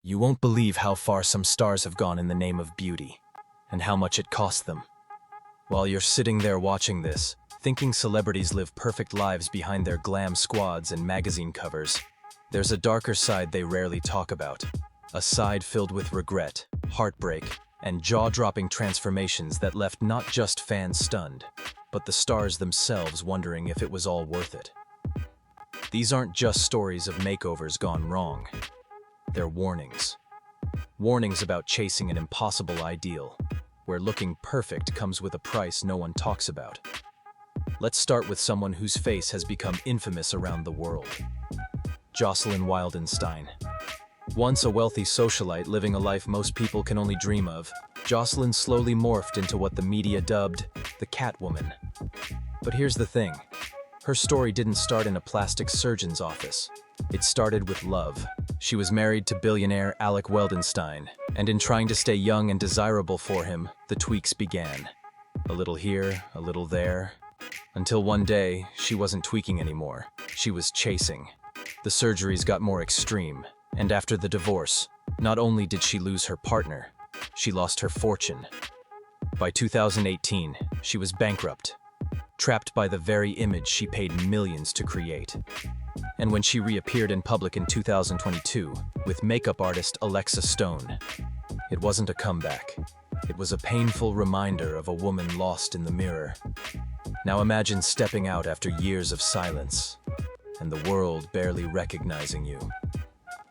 You won't believe how far some stars have gone in the name of beauty, and how much it cost them. While you're sitting there watching this, thinking celebrities live perfect lives behind their glam squads and magazine covers, there's a darker side they rarely talk about. A side filled with regret, heartbreak, and jaw-dropping transformations that left not just fans stunned, but the stars themselves wondering if it was all worth it. These aren't just stories of makeovers gone wrong. They're warnings. Warnings about chasing an impossible ideal, where looking perfect comes with a price no one talks about. Let's start with someone whose face has become infamous around the world. Joselyn Wildenstein. Once a wealthy socialite living a life most people can only dream of, Joselyn slowly morphed into what the media dubbed the Catwoman. But here's the thing. Her story didn't start in a plastic surgeon's office. It started with love. She was married to billionaire Ariel Winter, and in trying to stay young and desirable for him, the tweaks began. A little here, a little there, until one day, she wasn't tweaking anymore. She was chasing. The surgeries got more extreme, and after the divorce, not only did she lose her partner, she lost her fortune. By 2018, she was bankrupt, trapped by the very image she paid millions to create. And when she reappeared in public in 2022 with makeup artist Alexa Stone, it wasn't a comeback. It was a painful reminder of a woman lost in the mirror. Now imagine stepping out after years of silence, and the world barely recognizing you.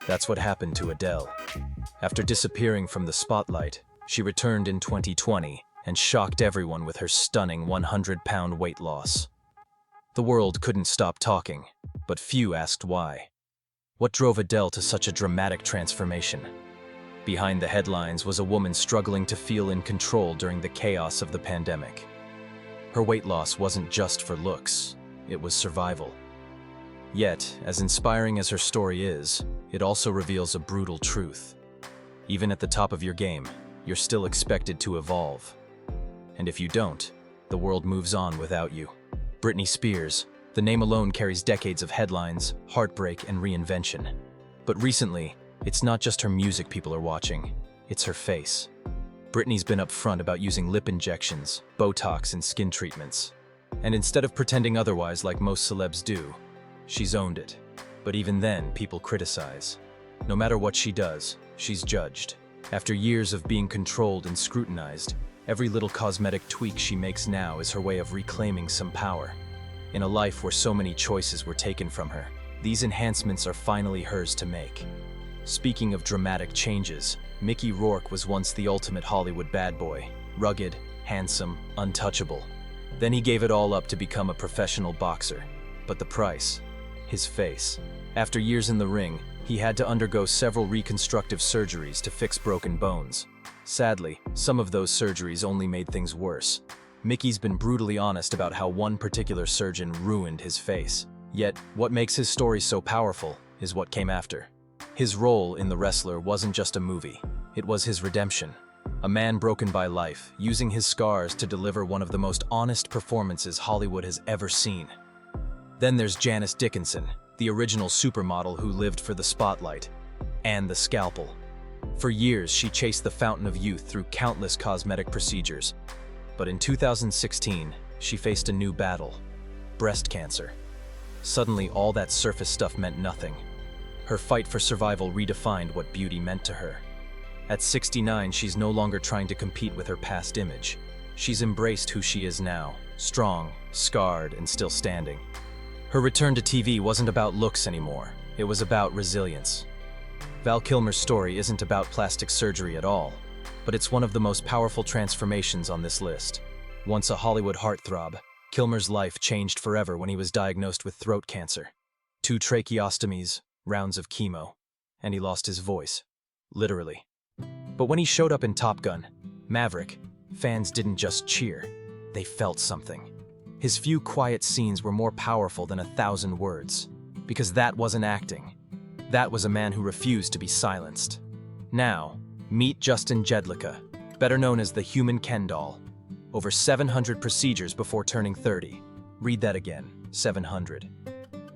That's what happened to Adele. After disappearing from the spotlight, she returned in 2020 and shocked everyone with her stunning 100-pound weight loss. The world couldn't stop talking, but few asked why. What drove Adele to such a dramatic transformation? Behind the headlines was a woman struggling to feel in control during the chaos of the pandemic. Her weight loss wasn't just for looks, it was survival. Yet, as inspiring as her story is, it also reveals a brutal truth. Even at the top of your game, you're still expected to evolve. And if you don't, the world moves on without you. Britney Spears, the name alone carries decades of headlines, heartbreak, and reinvention. But recently, it's not just her music people are watching, it's her face. Britney's been upfront about using lip injections, Botox, and skin treatments. And instead of pretending otherwise like most celebs do, she's owned it. But even then, people criticize. No matter what she does, she's judged. After years of being controlled and scrutinized, every little cosmetic tweak she makes now is her way of reclaiming some power. In a life where so many choices were taken from her, these enhancements are finally hers to make. Speaking of dramatic changes, Mickey Rourke was once the ultimate Hollywood bad boy, rugged, handsome, untouchable. Then he gave it all up to become a professional boxer. But the price? His face. After years in the ring, he had to undergo several reconstructive surgeries to fix broken bones. Sadly, some of those surgeries only made things worse. Mickey's been brutally honest about how one particular surgeon ruined his face. Yet, what makes his story so powerful is what came after. His role in The Wrestler wasn't just a movie, it was his redemption. A man broken by life, using his scars to deliver one of the most honest performances Hollywood has ever seen. Then there's Janice Dickinson, the original supermodel who lived for the spotlight and the scalpel. For years, she chased the fountain of youth through countless cosmetic procedures. But in 2016, she faced a new battle: breast cancer. Suddenly, all that surface stuff meant nothing. Her fight for survival redefined what beauty meant to her. At 69, she's no longer trying to compete with her past image. She's embraced who she is now, strong, scarred, and still standing. Her return to TV wasn't about looks anymore. It was about resilience. Val Kilmer's story isn't about plastic surgery at all, but it's one of the most powerful transformations on this list. Once a Hollywood heartthrob, Kilmer's life changed forever when he was diagnosed with throat cancer. 2 tracheostomies, rounds of chemo, and he lost his voice. Literally. But when he showed up in Top Gun: Maverick, fans didn't just cheer, they felt something. His few quiet scenes were more powerful than 1,000 words, because that wasn't acting. That was a man who refused to be silenced. Now, meet Justin Jedlicka, better known as the Human Ken doll. Over 700 procedures before turning 30. Read that again, 700.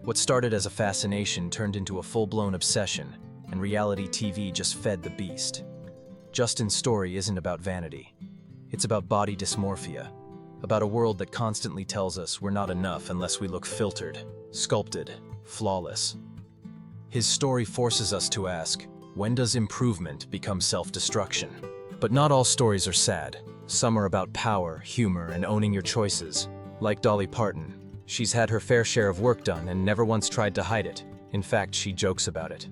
What started as a fascination turned into a full-blown obsession, and reality TV just fed the beast. Justin's story isn't about vanity. It's about body dysmorphia, about a world that constantly tells us we're not enough unless we look filtered, sculpted, flawless. His story forces us to ask, when does improvement become self-destruction? But not all stories are sad. Some are about power, humor, and owning your choices. Like Dolly Parton, she's had her fair share of work done and never once tried to hide it. In fact, she jokes about it.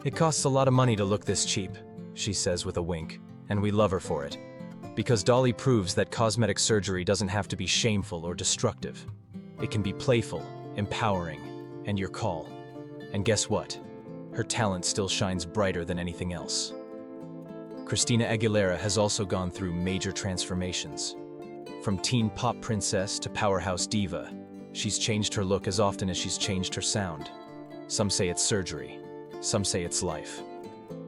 "It costs a lot of money to look this cheap," she says with a wink, and we love her for it. Because Dolly proves that cosmetic surgery doesn't have to be shameful or destructive. It can be playful, empowering, and your call. And guess what? Her talent still shines brighter than anything else. Christina Aguilera has also gone through major transformations. From teen pop princess to powerhouse diva, she's changed her look as often as she's changed her sound. Some say it's surgery, some say it's life.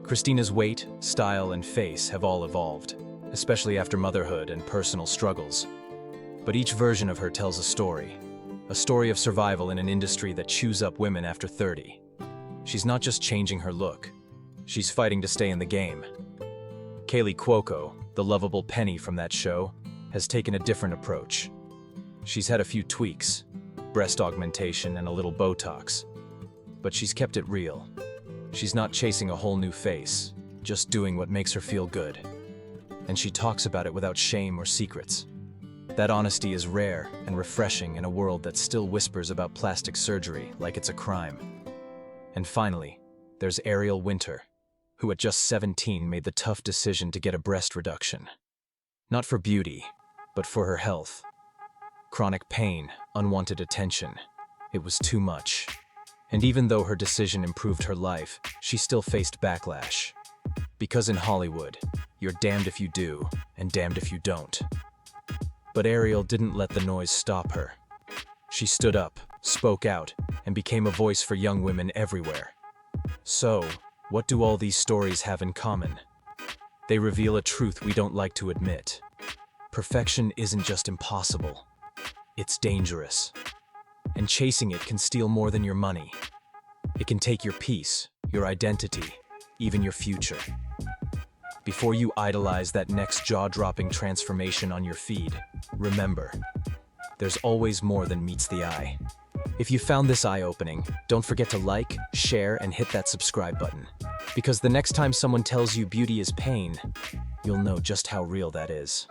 Christina's weight, style, and face have all evolved, especially after motherhood and personal struggles. But each version of her tells a story of survival in an industry that chews up women after 30. She's not just changing her look, she's fighting to stay in the game. Kaley Cuoco, the lovable Penny from that show, has taken a different approach. She's had a few tweaks, breast augmentation and a little Botox, but she's kept it real. She's not chasing a whole new face, just doing what makes her feel good. And she talks about it without shame or secrets. That honesty is rare and refreshing in a world that still whispers about plastic surgery like it's a crime. And finally, there's Ariel Winter, who at just 17 made the tough decision to get a breast reduction. Not for beauty, but for her health. Chronic pain, unwanted attention. It was too much. And even though her decision improved her life, she still faced backlash. Because in Hollywood, you're damned if you do, and damned if you don't. But Ariel didn't let the noise stop her. She stood up, spoke out, and became a voice for young women everywhere. So, what do all these stories have in common? They reveal a truth we don't like to admit. Perfection isn't just impossible, it's dangerous. And chasing it can steal more than your money. It can take your peace, your identity, even your future. Before you idolize that next jaw-dropping transformation on your feed, remember, there's always more than meets the eye. If you found this eye-opening, don't forget to like, share, and hit that subscribe button. Because the next time someone tells you beauty is pain, you'll know just how real that is.